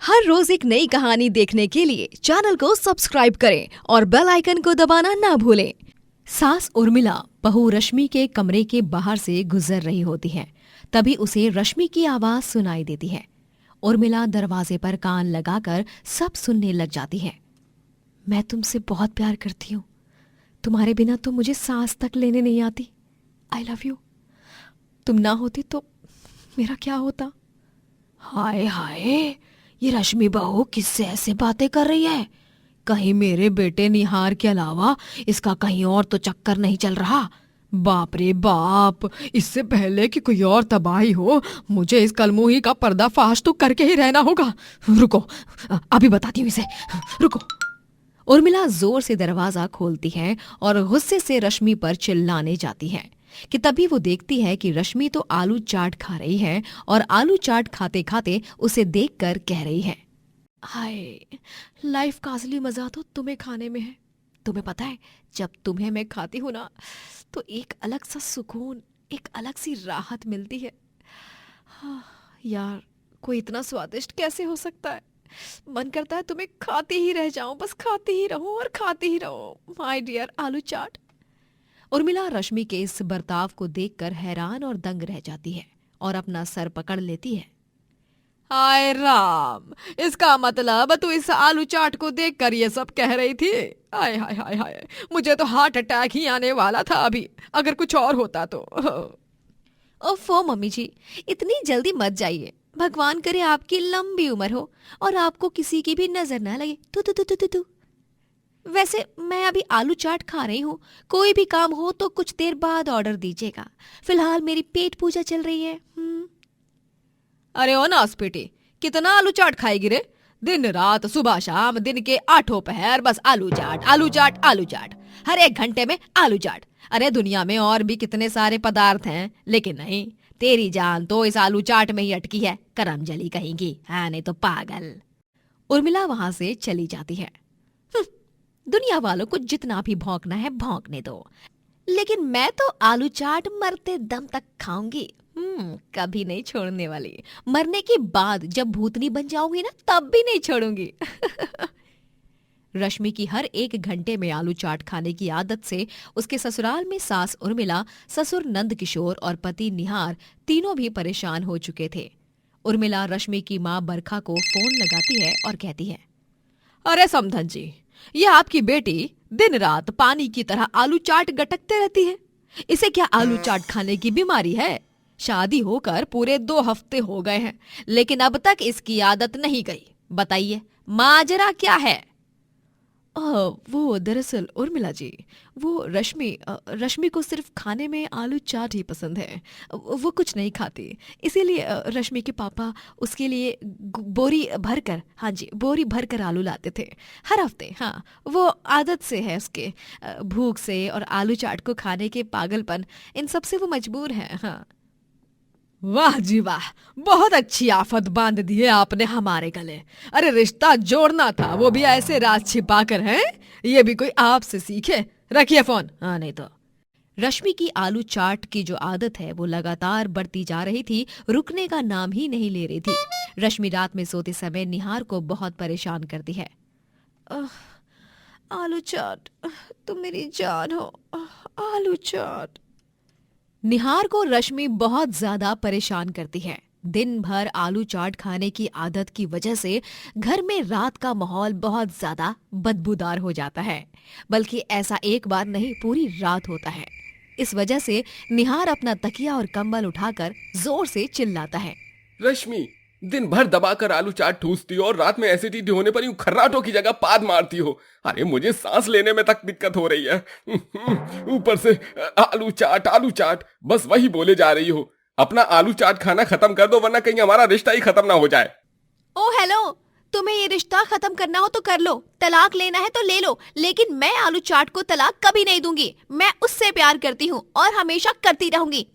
हर रोज एक नई कहानी देखने के लिए चैनल को सब्सक्राइब करें और बेल आइकन को दबाना ना भूलें। सास उर्मिला बहू रश्मि के कमरे के बाहर से गुजर रही होती है। तभी उसे रश्मि की आवाज सुनाई देती है। उर्मिला दरवाजे पर कान लगाकर सब सुनने लग जाती है। मैं तुमसे बहुत प्यार करती हूँ। तुम्हारे बिना तो मुझे सांस तक लेने नहीं आती। I love you. तुम ना होती तो मेरा क्या होता। हाय हाय, ये रश्मि बहू किससे ऐसे बातें कर रही है? कहीं मेरे बेटे निहार के अलावा इसका कहीं और तो चक्कर नहीं चल रहा। बाप रे बाप, इससे पहले कि कोई और तबाही हो मुझे इस कलमुही का पर्दाफाश तो करके ही रहना होगा। रुको, अभी बताती हूँ इसे। रुको। उर्मिला जोर से दरवाजा खोलती है और गुस्से से रश्मि पर चिल्लाने जाती है कि तभी वो देखती है कि रश्मि तो आलू चाट खा रही है और आलू चाट खाते खाते उसे देखकर कह रही है, हाय, लाइफ का असली मजा तो तुम्हें खाने में है। तुम्हें पता है, जब तुम्हें मैं खाती हूँ ना तो एक अलग सा सुकून, एक अलग सी राहत मिलती है। हाँ, यार, कोई इतना स्वादिष्ट कैसे हो सकता है? मन करता है तुम्हें खाती ही रह जाऊं, बस खाती ही रहूं और खाती ही रहूं। माय डियर आलू चाट। उर्मिला रश्मि के इस बर्ताव को देखकर हैरान और दंग रह जाती है और अपना सर पकड़ लेती है। हाय राम, इसका मतलब तू इस आलू चाट को देखकर ये सब कह रही थी? हाय हाय हाय हाय, मुझे तो हार्ट अटैक ही आने वाला था अभी, अगर कुछ और होता तो। ओफो मम्मी जी, इतनी जल्दी मत जाइए। भगवान करे आपकी लंबी उम्र हो और आपको किसी की भी नजर ना लगे। तू तू तू तू तू तू। वैसे मैं अभी आलू चाट खा रही हूँ। कोई भी काम हो तो कुछ देर बाद ऑर्डर दीजिएगा। फिलहाल मेरी पेट पूजा चल रही है। अरे ओ नास बेटी, कितना आलू चाट खाएगी रे? दिन रात, सुबह शाम, दिन के आठों पहर बस आलू चाट आलू चाट आलू चाट। हर एक घंटे में आलू चाट। अरे दुनिया में और भी कितने सारे पदार्थ हैं, लेकिन नहीं, तेरी जान तो इस आलू चाट में ही अटकी है। करमजली कहेंगी, हाँ नहीं तो पागल। उर्मिला वहां से चली जाती है। दुनिया वालों को जितना भी भौंकना है भौंकने दो, लेकिन मैं तो आलू चाट मरते दम तक खाऊंगी। कभी नहीं छोड़ने वाली। मरने के बाद जब भूतनी बन जाऊंगी ना, तब भी नहीं छोड़ूंगी। रश्मि की हर एक घंटे में आलू चाट खाने की आदत से उसके ससुराल में सास उर्मिला, ससुर नंद किशोर और पति निहार तीनों भी परेशान हो चुके थे। उर्मिला रश्मि की मां बरखा को फोन लगाती है और कहती है, अरे समधन जी, ये आपकी बेटी दिन रात पानी की तरह आलू चाट गटकते रहती है। इसे क्या आलू चाट खाने की बीमारी है? शादी होकर पूरे 2 हफ्ते हो गए हैं, लेकिन अब तक इसकी आदत नहीं गई। बताइए माजरा क्या है? वो दरअसल उर्मिला जी, वो रश्मि को सिर्फ खाने में आलू चाट ही पसंद है। वो कुछ नहीं खाती, इसीलिए रश्मि के पापा उसके लिए बोरी भरकर आलू लाते थे हर हफ्ते। हाँ, वो आदत से है उसके। भूख से और आलू चाट को खाने के पागलपन, इन सब से वो मजबूर है। हाँ। वाह जी वाह, बहुत अच्छी आफत बांध दी है आपने हमारे गले। अरे रिश्ता जोड़ना था, वो भी ऐसे राज छिपा कर है। ये भी कोई आपसे सीखे। रखिए फोन। हाँ नहीं तो। रश्मि की आलू चाट की जो आदत है वो लगातार बढ़ती जा रही थी, रुकने का नाम ही नहीं ले रही थी। रश्मि रात में सोते समय निहार को बहुत परेशान करती है। आलू चाट, तुम मेरी जान हो। आलू चाट। निहार को रश्मि बहुत ज्यादा परेशान करती है। दिन भर आलू चाट खाने की आदत की वजह से घर में रात का माहौल बहुत ज्यादा बदबूदार हो जाता है। बल्कि ऐसा एक बार नहीं, पूरी रात होता है। इस वजह से निहार अपना तकिया और कंबल उठाकर जोर से चिल्लाता है, रश्मि, दिन भर दबाकर आलू चाट ठूसती हो और रात में एसिडिटी होने पर यूं खर्राटों की जगह पाद मारती हो। अरे मुझे सांस लेने में तक दिक्कत हो रही है। ऊपर से आलू चाट बस वही बोले जा रही हो। अपना आलू चाट खाना खत्म कर दो, वरना कहीं हमारा रिश्ता ही खत्म ना हो जाए। ओ हेलो, तुम्हें ये रिश्ता खत्म करना हो तो कर लो, तलाक लेना है तो ले लो, लेकिन मैं आलू चाट को तलाक कभी नहीं दूंगी। मैं उससे प्यार करती हूँ और हमेशा करती रहूंगी।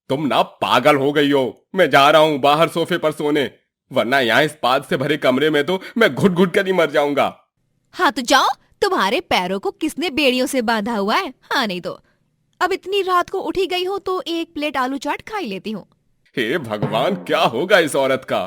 तुम ना पागल हो गई हो। मैं जा रहा हूँ बाहर सोफे पर सोने, वरना यहाँ इस पाद से भरे कमरे में तो मैं घुट घुट कर ही मर जाऊंगा। हाँ तो जाओ, तुम्हारे पैरों को किसने बेड़ियों से बांधा हुआ है? हाँ नहीं तो। अब इतनी रात को उठी गई हो तो एक प्लेट आलू चाट खा ही लेती हूँ। हे भगवान, क्या होगा इस औरत का?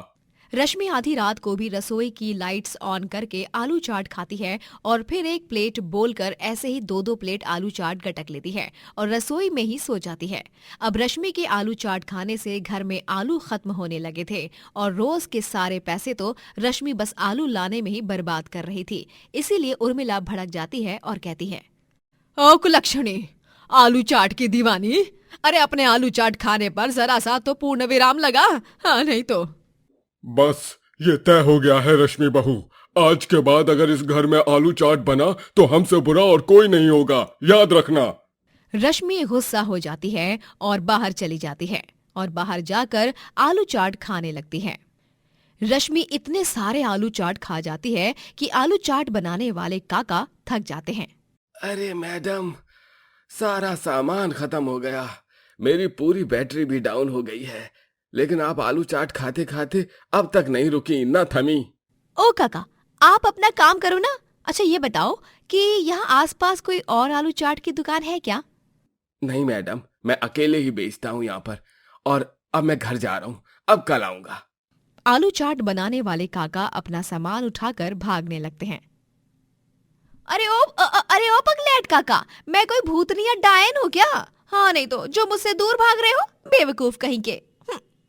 रश्मि आधी रात को भी रसोई की लाइट्स ऑन करके आलू चाट खाती है और फिर एक प्लेट बोलकर ऐसे ही दो दो प्लेट आलू चाट गटक लेती है और रसोई में ही सो जाती है। अब रश्मि के आलू चाट खाने से घर में आलू खत्म होने लगे थे और रोज के सारे पैसे तो रश्मि बस आलू लाने में ही बर्बाद कर रही थी। इसीलिए उर्मिला भड़क जाती है और कहती है, ओ कुलक्षणी, आलू चाट की दीवानी, अरे अपने आलू चाट खाने पर जरा सा तो पूर्ण विराम लगा, हाँ नहीं तो। बस ये तय हो गया है रश्मि बहू, आज के बाद अगर इस घर में आलू चाट बना तो हमसे बुरा और कोई नहीं होगा, याद रखना। रश्मि गुस्सा हो जाती है और बाहर चली जाती है और बाहर जाकर आलू चाट खाने लगती है। रश्मि इतने सारे आलू चाट खा जाती है कि आलू चाट बनाने वाले काका थक जाते हैं। अरे मैडम, सारा सामान खत्म हो गया, मेरी पूरी बैटरी भी डाउन हो गई है, लेकिन आप आलू चाट खाते खाते अब तक नहीं रुकी, न थमी। ओ काका, आप अपना काम करो ना। अच्छा ये बताओ कि यहाँ आसपास कोई और आलू चाट की दुकान है क्या? नहीं मैडम, मैं अकेले ही बेचता हूँ यहाँ पर, और अब मैं घर जा रहा हूँ, अब कल आऊंगा। आलू चाट बनाने वाले काका अपना सामान उठाकर भागने लगते हैं। अरे ओ पगलेट काका, मैं कोई भूतनी या डायन हूँ क्या? हाँ नहीं तो जो मुझसे दूर भाग रहे हो, बेवकूफ कहीं के।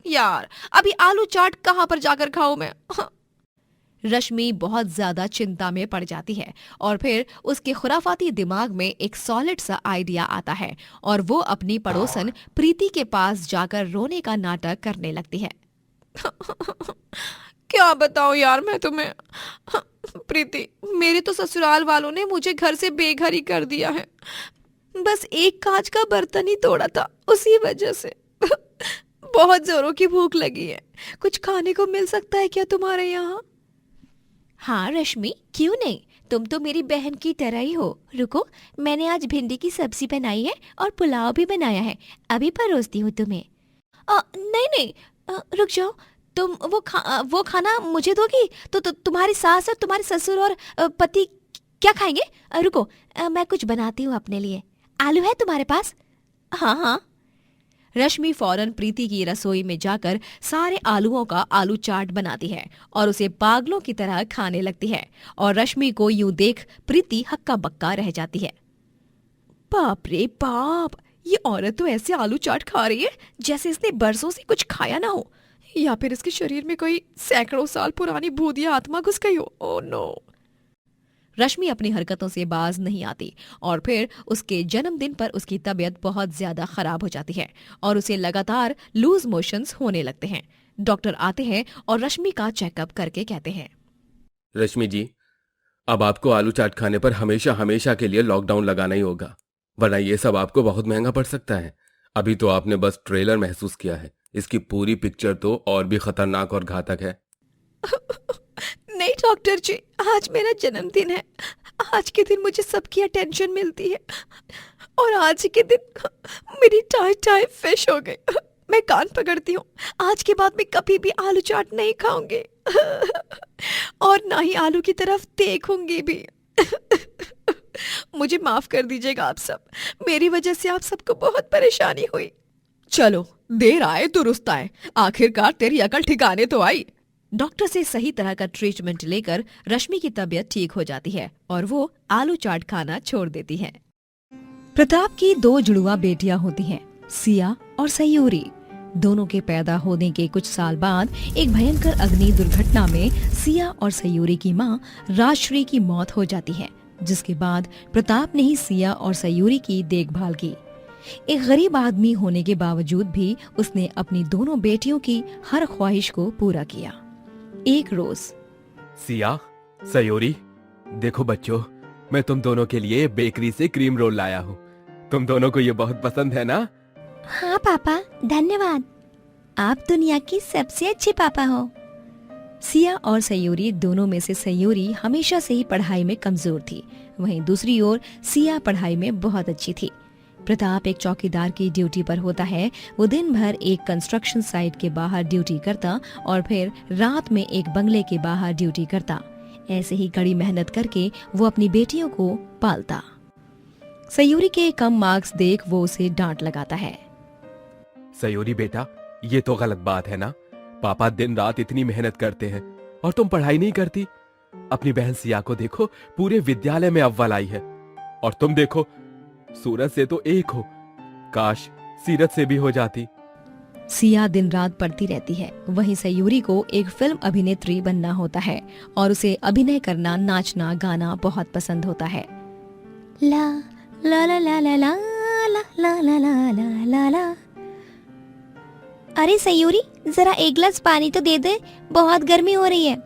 यार अभी आलू चाट कहाँ पर जाकर खाऊं मैं? रश्मि बहुत ज्यादा चिंता में पड़ जाती है और फिर उसके खुराफाती दिमाग में एक सॉलिड सा आइडिया आता है और वो अपनी पड़ोसन प्रीति के पास जाकर रोने का नाटक करने लगती है। क्या बताऊं यार मैं तुम्हें, प्रीति, मेरे तो ससुराल वालों ने मुझे घर से बेघर ही कर दिया है। बस एक कांच का बर्तन ही तोड़ा था, उसी वजह से। बहुत जोरों की भूख लगी है, कुछ खाने को मिल सकता है क्या तुम्हारे यहाँ? हाँ रश्मि, क्यों नहीं, तुम तो मेरी बहन की तरह ही हो। रुको, मैंने आज भिंडी की सब्जी बनाई है और पुलाव भी बनाया है, अभी परोसती हूँ तुम्हें। नहीं नहीं, रुक जाओ, तुम वो खाना मुझे दोगी तो तुम्हारी सास और तुम्हारे ससुर और पति क्या खाएंगे? रुको, मैं कुछ बनाती हूँ अपने लिए। आलू है तुम्हारे पास? हाँ हाँ। रश्मि फौरन प्रीति की रसोई में जाकर सारे आलूओं का आलू चाट बनाती है और उसे पागलों की तरह खाने लगती है और रश्मि को यूं देख प्रीति हक्का बक्का रह जाती है। बाप रे बाप, ये औरत तो ऐसे आलू चाट खा रही है जैसे इसने बरसों से कुछ खाया ना हो, या फिर इसके शरीर में कोई सैकड़ों साल पुरानी भूतिया आत्मा घुस गई हो। Oh no. रश्मि अपनी हरकतों से बाज नहीं आती और फिर उसके जन्मदिन पर उसकी तबीयत बहुत ज्यादा खराब हो जाती है और उसे लगातार लूज मोशंस होने लगते हैं। डॉक्टर आते हैं और रश्मि का चेकअप करके कहते हैं, रश्मि जी, अब आपको आलू चाट खाने पर हमेशा हमेशा के लिए लॉकडाउन लगाना ही होगा, वरना ये सब आपको बहुत महंगा पड़ सकता है। अभी तो आपने बस ट्रेलर महसूस किया है, इसकी पूरी पिक्चर तो और भी खतरनाक और घातक है। नहीं डॉक्टर जी, आज मेरा जन्मदिन है, आज के दिन मुझे सबकी अटेंशन मिलती है और आज के दिन मेरी टाई टाई फिश हो गई। मैं कान पकड़ती हूँ, आज के बाद मैं कभी भी आलू चाट नहीं खाऊंगी और ना ही आलू की तरफ देखूंगी भी। मुझे माफ कर दीजिएगा आप सब, मेरी वजह से आप सबको बहुत परेशानी हुई। चलो, देर आए दुरुस्त आए, आखिरकार तेरी अकल ठिकाने तो आई। डॉक्टर से सही तरह का ट्रीटमेंट लेकर रश्मि की तबीयत ठीक हो जाती है और वो आलू चाट खाना छोड़ देती है। प्रताप की दो जुड़वा बेटियां होती हैं, सिया और सयूरी। दोनों के पैदा होने के कुछ साल बाद एक भयंकर अग्नि दुर्घटना में सिया और सयूरी की मां राजश्री की मौत हो जाती है, जिसके बाद प्रताप ने ही सिया और सयूरी की देखभाल की। एक गरीब आदमी होने के बावजूद भी उसने अपनी दोनों बेटियों की हर ख्वाहिश को पूरा किया। एक रोज, सिया, सयोरी, देखो बच्चों, मैं तुम दोनों के लिए बेकरी से क्रीम रोल लाया हूँ। तुम दोनों को ये बहुत पसंद है ना? हाँ पापा, धन्यवाद, आप दुनिया की सबसे अच्छे पापा हो। सिया और सयूरी दोनों में से सयूरी हमेशा से ही पढ़ाई में कमजोर थी, वहीं दूसरी ओर सिया पढ़ाई में बहुत अच्छी थी। प्रताप एक चौकीदार की ड्यूटी पर होता है। वो दिन भर एक कंस्ट्रक्शन साइट के बाहर ड्यूटी करता और फिर रात में एक बंगले के बाहर ड्यूटी करता। ऐसे ही कड़ी मेहनत करके वो अपनी बेटियों को पालता। सयूरी के कम मार्क्स देख वो उसे डांट लगाता है। सयोरी बेटा, ये तो गलत बात है ना? पापा दिन रात इतनी मेहनत करते हैं और तुम पढ़ाई नहीं करती। अपनी बहन सिया को देखो, पूरे विद्यालय में अव्वल आई है, और तुम देखो सूरज से तो एक हो, काश सीरत से भी हो जाती। सिया दिन रात पढ़ती रहती है। वहीं सयूरी को एक फिल्म अभिनेत्री बनना होता है और उसे अभिनय करना, नाचना, गाना बहुत पसंद होता है। ला ला ला ला ला ला ला ला ला ला ला ला ला। अरे सयूरी, जरा एक गिलास पानी तो दे दे, बहुत गर्मी हो रही है।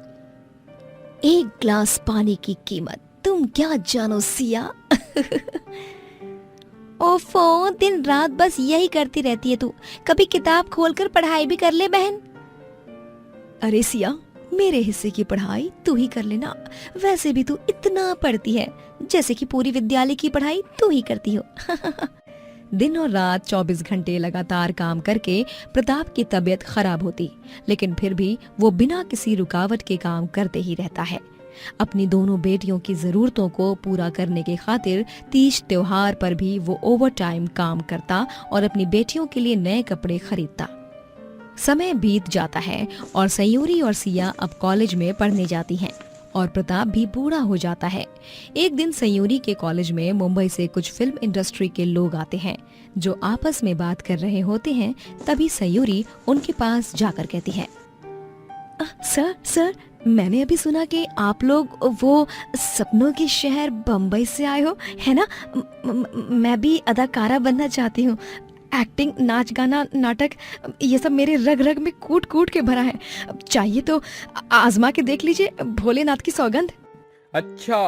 एक ग्लास पानी की कीमत तुम क्या जानो सिया। ओफो, दिन रात बस यही करती रहती है तू। कभी किताब खोलकर पढ़ाई भी कर ले बहन। अरे सिया, मेरे हिस्से की पढ़ाई तू ही कर लेना। वैसे भी तू इतना पढ़ती है, जैसे कि पूरी विद्यालय की पढ़ाई तू ही करती हो। दिन और रात 24 घंटे लगातार काम करके प्रताप की तबीयत खराब होती, लेकिन फिर भी वो बिना किसी रुकावट के काम करते ही रहता है। अपनी दोनों बेटियों की जरूरतों को पूरा करने के खातिर तीज त्योहार पर भी वो ओवरटाइम काम करता और अपनी बेटियों के लिए नए कपड़े खरीदता। समय बीत जाता है और सयूरी और सिया अब कॉलेज में पढ़ने जाती हैं और प्रताप भी बूढ़ा हो जाता है। एक दिन सयूरी के कॉलेज में मुंबई से कुछ फिल्म इंडस्ट्री के लोग आते हैं जो आपस में बात कर रहे होते हैं। तभी सयूरी उनके पास जाकर कहती है, सर, मैंने अभी सुना कि आप लोग वो सपनों के शहर बम्बई से आए हो, है ना? मैं भी अदाकारा बनना चाहती हूँ। एक्टिंग, नाच गाना, नाटक, ये सब मेरे रग रग में कूट कूट के भरा है। चाहिए तो आजमा के देख लीजिए, भोलेनाथ की सौगंध। अच्छा,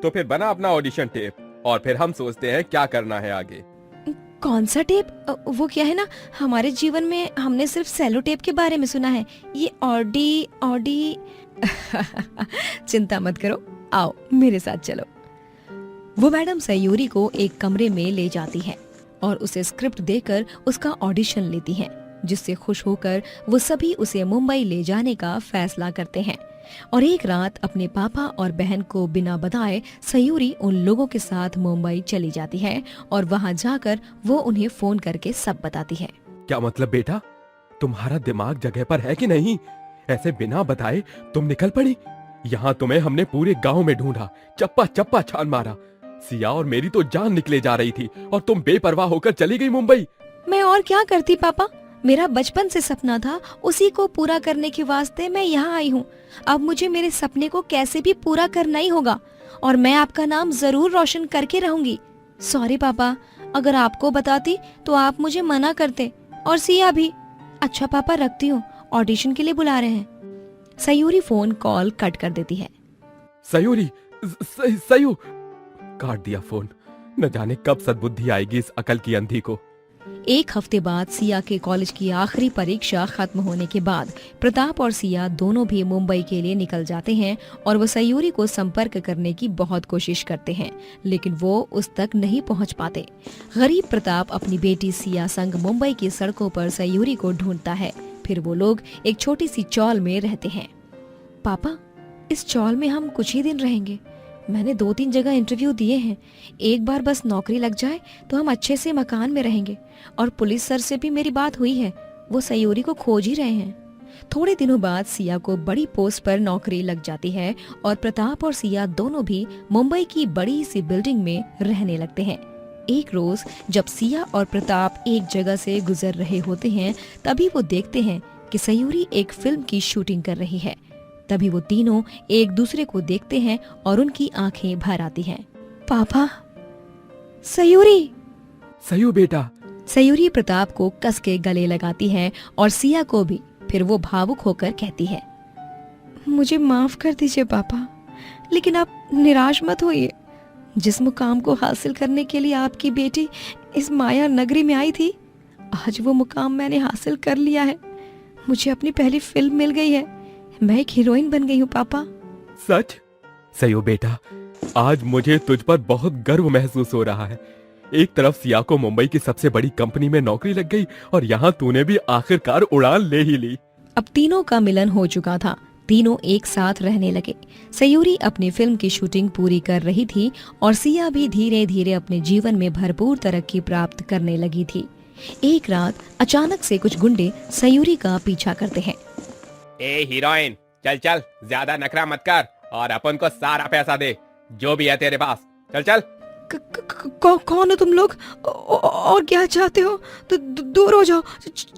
तो फिर बना अपना ऑडिशन टेप और फिर हम सोचते हैं क्या करना है आगे। कौन सा टेप? वो क्या है ना, हमारे जीवन में हमने सिर्फ सेलो टेप के बारे में सुना है। ये ऑडी चिंता मत करो, आओ मेरे साथ चलो। वो मैडम सयूरी को एक कमरे में ले जाती है और उसे स्क्रिप्ट देकर उसका ऑडिशन लेती हैं, जिससे खुश होकर वो सभी उसे मुंबई ले जाने का फैसला करते हैं। और एक रात अपने पापा और बहन को बिना बताए सयूरी उन लोगों के साथ मुंबई चली जाती है और वहां जाकर वो उन्हें फोन करके सब बताती है। क्या मतलब बेटा, तुम्हारा दिमाग जगह पर है कि नहीं? ऐसे बिना बताए तुम निकल पड़ी। यहाँ तुम्हें हमने पूरे गांव में ढूंढा, चप्पा चप्पा छान मारा। सिया और मेरी तो जान निकले जा रही थी और तुम बेपरवाह होकर चली गई मुंबई। मैं और क्या करती पापा, मेरा बचपन से सपना था, उसी को पूरा करने के वास्ते मैं यहाँ आई हूँ। अब मुझे मेरे सपने को कैसे भी पूरा करना ही होगा और मैं आपका नाम जरूर रोशन करके रहूंगी। सॉरी पापा, अगर आपको बताती तो आप मुझे मना करते, और सिया भी। अच्छा पापा, रखती हूँ, ऑडिशन के लिए बुला रहे हैं। सयूरी फोन कॉल कट कर देती है। सयूरी, सयू, काट दिया फोन। न जाने कब सद्बुद्धि आएगी इस अकल की अंधी को। एक हफ्ते बाद सिया के कॉलेज की आखिरी परीक्षा खत्म होने के बाद प्रताप और सिया दोनों भी मुंबई के लिए निकल जाते हैं और वो सयूरी को संपर्क करने की बहुत कोशिश करते हैं, लेकिन वो उस तक नहीं पहुंच पाते। गरीब प्रताप अपनी बेटी सिया संग मुंबई की सड़कों पर सयूरी को ढूंढता है। फिर वो लोग एक छोटी सी चौल में रहते हैं। पापा, इस चौल में हम कुछ ही दिन रहेंगे। मैंने 2-3 जगह इंटरव्यू दिए हैं। एक बार बस नौकरी लग जाए तो हम अच्छे से मकान में रहेंगे। और पुलिस सर से भी मेरी बात हुई है, वो सयूरी को खोज ही रहे हैं। थोड़े दिनों बाद सिया को बड़ी पोस्ट पर नौकरी लग जाती है और प्रताप और सिया दोनों भी मुंबई की बड़ी सी बिल्डिंग में रहने लगते हैं। एक रोज जब सिया और प्रताप एक जगह से गुजर रहे होते हैं, तभी वो देखते हैं कि सयूरी एक फिल्म की शूटिंग कर रही है। तभी वो तीनों एक दूसरे को देखते हैं और उनकी आंखें भर आती हैं। पापा, सयूरी। सयू बेटा। सयूरी प्रताप को कस के गले लगाती है और सिया को भी। फिर वो भावुक होकर कहती है, मुझे माफ कर दीजिए पापा, लेकिन आप निराश मत होइए। जिस मुकाम को हासिल करने के लिए आपकी बेटी इस माया नगरी में आई थी, आज वो मुकाम मैंने हासिल कर लिया है। मुझे अपनी पहली फिल्म मिल गई है, मैं एक हीरोइन बन गई हूँ पापा। सच? सयू बेटा, आज मुझे तुझ पर बहुत गर्व महसूस हो रहा है। एक तरफ सिया को मुंबई की सबसे बड़ी कंपनी में नौकरी लग गई और यहाँ तूने भी आखिरकार उड़ान ले ही ली। अब तीनों का मिलन हो चुका था। तीनों एक साथ रहने लगे। सयूरी अपनी फिल्म की शूटिंग पूरी कर रही थी और सिया भी धीरे धीरे अपने जीवन में भरपूर तरक्की प्राप्त करने लगी थी। एक रात अचानक से कुछ गुंडे सयूरी का पीछा करते हैं। ए हीरोइन, चल चल, ज्यादा नखरा मत कर और अपन को सारा पैसा दे जो भी है तेरे पास। चल चल। कौन हो तुम लोग और क्या चाहते हो? दूर हो जाओ,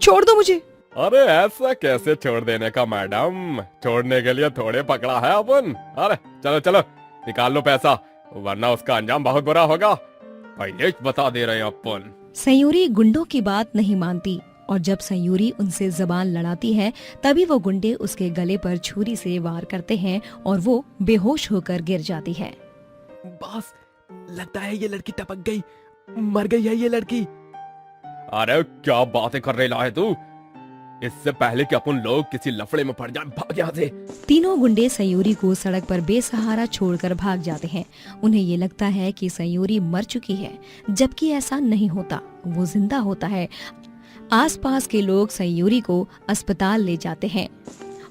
छोड़ दो मुझे। अरे ऐसा कैसे छोड़ देने का मैडम, छोड़ने के लिए थोड़े पकड़ा है अपन। अरे चलो चलो निकाल लो पैसा, वरना उसका अंजाम बहुत बुरा होगा। पहले बता दे रहे हैं अपन। सयूरी गुंडों की बात नहीं मानती और जब सयूरी उनसे जबान लड़ाती है तभी वो गुंडे उसके गले पर छुरी से वार करते हैं और वो बेहोश होकर गिर जाती है। बॉस, लगता है ये लड़की टपक गई, मर गई है ये लड़की। अरे क्या बातें कर रही है तू? इससे पहले कि अपन लोग किसी लफड़े में पड़ जाएं, भाग यहाँ से। तीनों गुंडे सयूरी को सड़क पर बेसहारा छोड़कर भाग जाते हैं। उन्हें ये लगता है कि सयूरी मर चुकी है, जबकि ऐसा नहीं होता, वो जिंदा होता है। आसपास के लोग सयूरी को अस्पताल ले जाते हैं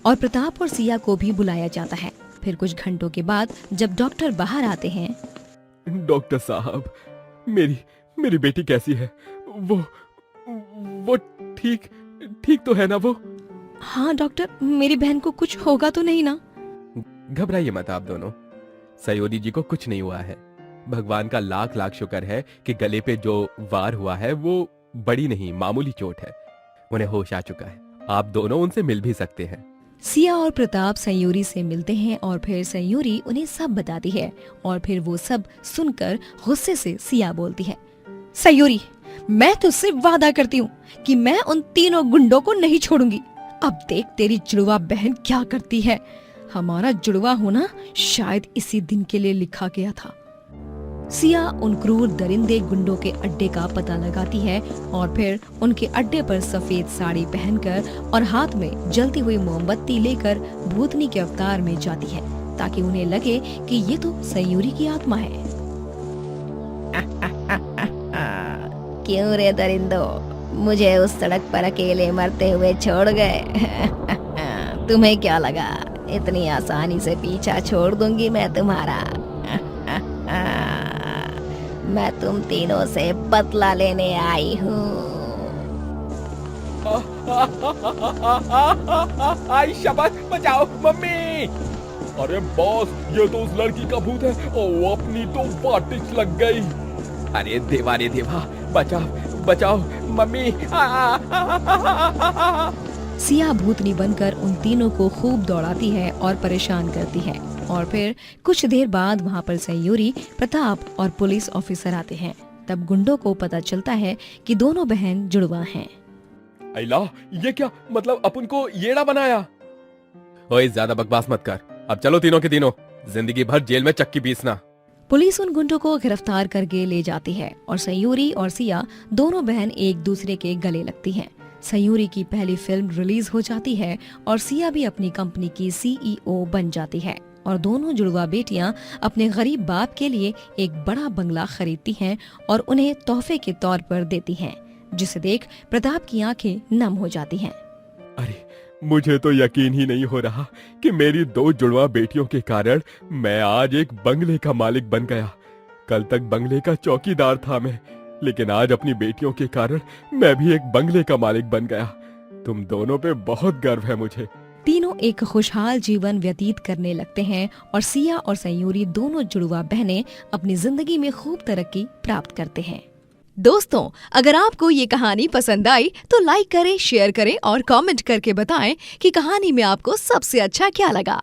और प्रताप और सिया को भी बुलाया जाता है। फिर कुछ घंटों के बाद जब डॉक्टर बाहर आते हैं। डॉक्टर साहब, मेरी बेटी कैसी है? वो ठीक तो है ना वो? हाँ डॉक्टर, मेरी बहन को कुछ होगा तो नहीं ना? घबराइए मत आप दोनों, सयूरी जी को कुछ नहीं हुआ है। भगवान का लाख लाख शुक्र है कि गले पे जो वार हुआ है वो बड़ी नहीं मामूली चोट है। उन्हें होश आ चुका है, आप दोनों उनसे मिल भी सकते हैं। सिया और प्रताप सयूरी से मिलते हैं और फिर सयूरी उन्हें सब बताती है और फिर वो सब सुनकर गुस्से से सिया बोलती है, सयूरी, मैं तुझसे वादा करती हूँ कि मैं उन तीनों गुंडों को नहीं छोड़ूंगी। अब देख तेरी जुड़वा बहन क्या करती है। हमारा जुड़वा होना शायद इसी दिन के लिए लिखा गया था। सिया उन क्रूर दरिंदे गुंडों के अड्डे का पता लगाती है और फिर उनके अड्डे पर सफेद साड़ी पहनकर और हाथ में जलती हुई मोमबत्ती लेकर भूतनी के अवतार में जाती है ताकि उन्हें लगे कि ये तो सयूरी की आत्मा है। क्यों रे दरिंदो, मुझे उस सड़क पर अकेले मरते हुए छोड़ गए? तुम्हें क्या लगा इतनी आसानी से पीछा छोड़ दूंगी मैं तुम्हारा? मैं तुम तीनों से बदला लेने आई हूँ। आई शाबाश, बचाओ मम्मी। अरे बॉस, ये तो उस लड़की का भूत है। ओ, अपनी तो वाटिच लग गई। अरे देवा रे देवा, बचाओ बचाओ मम्मी। सिया भूतनी बनकर उन तीनों को खूब दौड़ाती है और परेशान करती है और फिर कुछ देर बाद वहाँ पर सयूरी, प्रताप और पुलिस ऑफिसर आते हैं। तब गुंडों को पता चलता है कि दोनों बहन जुड़वा हैं। अल्लाह, ये क्या मतलब अपन को येड़ा बनाया? ओए ज्यादा बकवास मत कर, अब चलो तीनों के तीनों जिंदगी भर जेल में चक्की पीसना। पुलिस उन गुंडों को गिरफ्तार करके ले जाती है और सयूरी और सिया दोनों बहन एक दूसरे के गले लगती हैं। सयूरी की पहली फिल्म रिलीज हो जाती है और सिया भी अपनी कंपनी की CEO बन जाती है और दोनों जुड़वा बेटियां अपने गरीब बाप के लिए एक बड़ा बंगला खरीदती हैं और उन्हें तोहफे के तौर पर देती हैं, जिसे देख प्रताप की आंखें नम हो जाती हैं। अरे मुझे तो यकीन ही नहीं हो रहा कि मेरी दो जुड़वा बेटियों के कारण मैं आज एक बंगले का मालिक बन गया। कल तक बंगले का चौकीदार था मैं, लेकिन आज अपनी बेटियों के कारण मैं भी एक बंगले का मालिक बन गया। तुम दोनों पे बहुत गर्व है मुझे। तीनों एक खुशहाल जीवन व्यतीत करने लगते हैं और सिया और सयूरी दोनों जुड़वा बहनें अपनी जिंदगी में खूब तरक्की प्राप्त करते हैं। दोस्तों, अगर आपको ये कहानी पसंद आई तो लाइक करें, शेयर करें और कमेंट करके बताएं कि कहानी में आपको सबसे अच्छा क्या लगा।